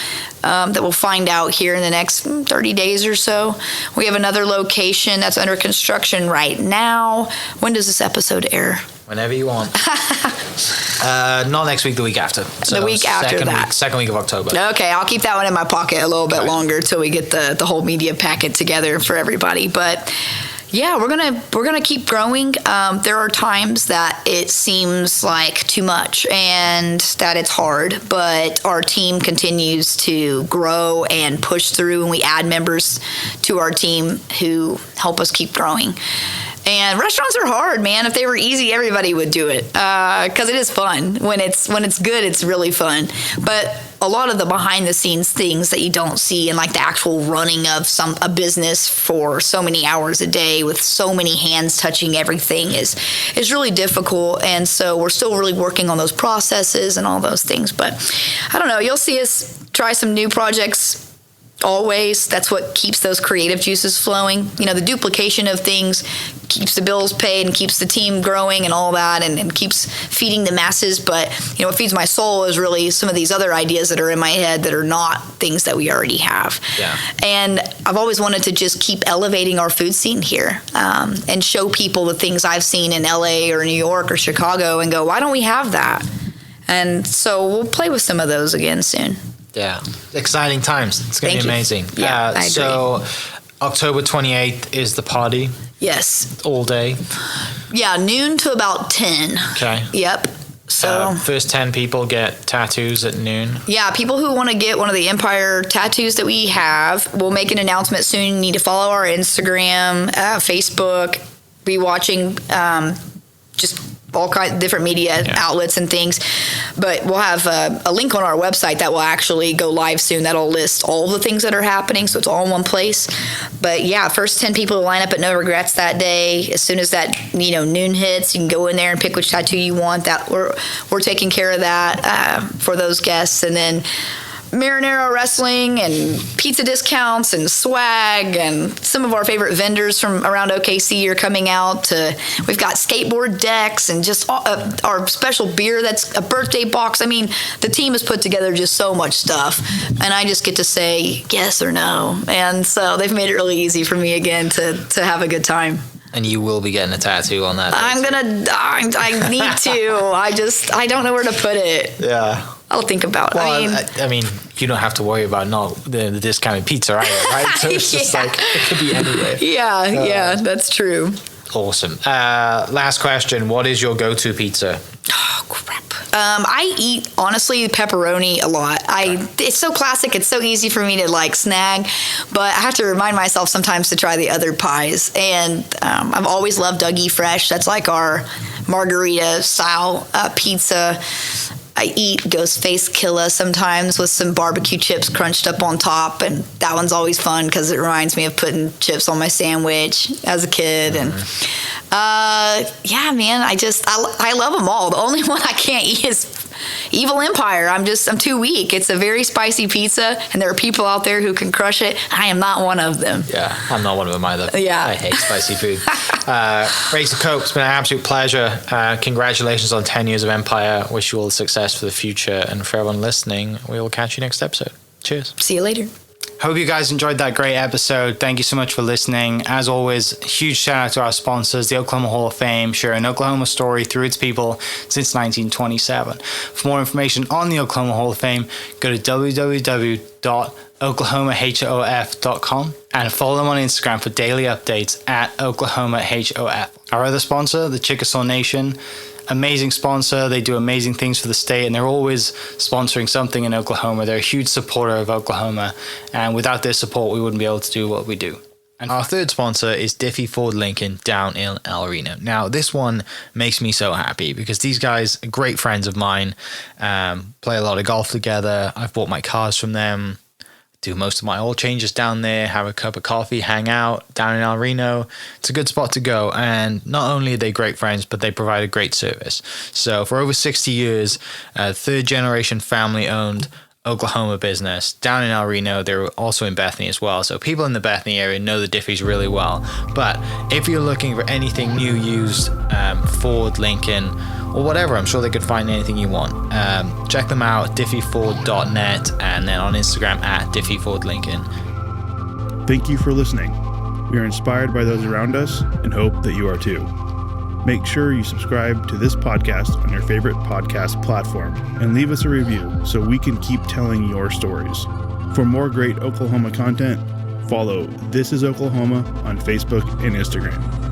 that we'll find out here in the next 30 days or so. We have another location that's under construction right now. When does this episode air? Whenever you want. Not next week, the week after. So the week after that. Second week of October. Okay, I'll keep that one in my pocket a little bit longer till we get the whole media packet together for everybody. But yeah, we're gonna keep growing. There are times that it seems like too much and that it's hard, but our team continues to grow and push through, and we add members to our team who help us keep growing. And restaurants are hard, man. If they were easy, everybody would do it, because it is fun. When it's good, it's really fun. But a lot of the behind the scenes things that you don't see in like the actual running of a business for so many hours a day with so many hands touching everything is really difficult. And so we're still really working on those processes and all those things. But I don't know, you'll see us try some new projects always. That's what keeps those creative juices flowing. The duplication of things keeps the bills paid and keeps the team growing and all that, and keeps feeding the masses. But what feeds my soul is really some of these other ideas that are in my head that are not things that we already have. Yeah. And I've always wanted to just keep elevating our food scene here, and show people the things I've seen in LA or New York or Chicago and go, why don't we have that? And so we'll play with some of those again soon. Yeah, exciting times. It's going to be amazing. Yeah, I agree. So October 28th is the party. Yes. All day. Yeah, noon to about 10. Okay. Yep. So first 10 people get tattoos at noon. Yeah, people who want to get one of the Empire tattoos that we have, we'll make an announcement soon. You need to follow our Instagram, Facebook, be watching just all kinds of different media outlets and things. But we'll have a link on our website that will actually go live soon. That'll list all the things that are happening, so it's all in one place. But yeah, first 10 people to line up at No Regrets that day. As soon as that noon hits, you can go in there and pick which tattoo you want. That we're taking care of that for those guests. And then Marinero Wrestling and pizza discounts and swag, and some of our favorite vendors from around OKC are coming out. We've got skateboard decks and just our special beer that's a birthday box. I mean, the team has put together just so much stuff, and I just get to say yes or no. And so they've made it really easy for me again to have a good time. And you will be getting a tattoo on that day. I need to. I don't know where to put it. Yeah. I'll think about it. Well, I mean, you don't have to worry about the discounted pizza either, right? So it's just like, it could be anywhere. Yeah, that's true. Awesome. Last question. What is your go-to pizza? Oh, crap. I eat, honestly, pepperoni a lot. It's so classic. It's so easy for me to snag, but I have to remind myself sometimes to try the other pies. And I've always loved Dougie Fresh. That's like our margarita style pizza. I eat Ghost Face Killa sometimes with some barbecue chips crunched up on top, and that one's always fun because it reminds me of putting chips on my sandwich as a kid. And yeah, man, I love them all. The only one I can't eat is Evil Empire. I'm too weak. It's a very spicy pizza, and there are people out there who can crush it. I am not one of them. Yeah, I'm not one of them either. Yeah. I hate spicy food. Racer Cope, it's been an absolute pleasure. Congratulations on 10 years of Empire. Wish you all the success for the future. And for everyone listening, we will catch you next episode. Cheers. See you later. Hope you guys enjoyed that great episode. Thank you so much for listening. As always, huge shout out to our sponsors, the Oklahoma Hall of Fame, sharing Oklahoma story through its people since 1927. For more information on the Oklahoma Hall of Fame, go to www.oklahomahof.com and follow them on Instagram for daily updates at OklahomaHOF. Our other sponsor, the Chickasaw Nation, amazing sponsor. They do amazing things for the state, and they're always sponsoring something in Oklahoma. They're a huge supporter of Oklahoma, and without their support, we wouldn't be able to do what we do. And our third sponsor is Diffie Ford Lincoln down in El Reno. Now, this one makes me so happy because these guys are great friends of mine, play a lot of golf together. I've bought my cars from them, do most of my oil changes down there, have a cup of coffee, hang out down in El Reno. It's a good spot to go. And not only are they great friends, but they provide a great service. So for over 60 years, third generation family owned Oklahoma business down in El Reno. They're also in Bethany as well. So people in the Bethany area know the Diffies really well. But if you're looking for anything new, used, Ford, Lincoln, or whatever, I'm sure they could find anything you want. Check them out, diffieford.net, and then on Instagram at diffiefordlincoln. Thank you for listening. We are inspired by those around us and hope that you are too. Make sure you subscribe to this podcast on your favorite podcast platform and leave us a review so we can keep telling your stories. For more great Oklahoma content, follow This Is Oklahoma on Facebook and Instagram.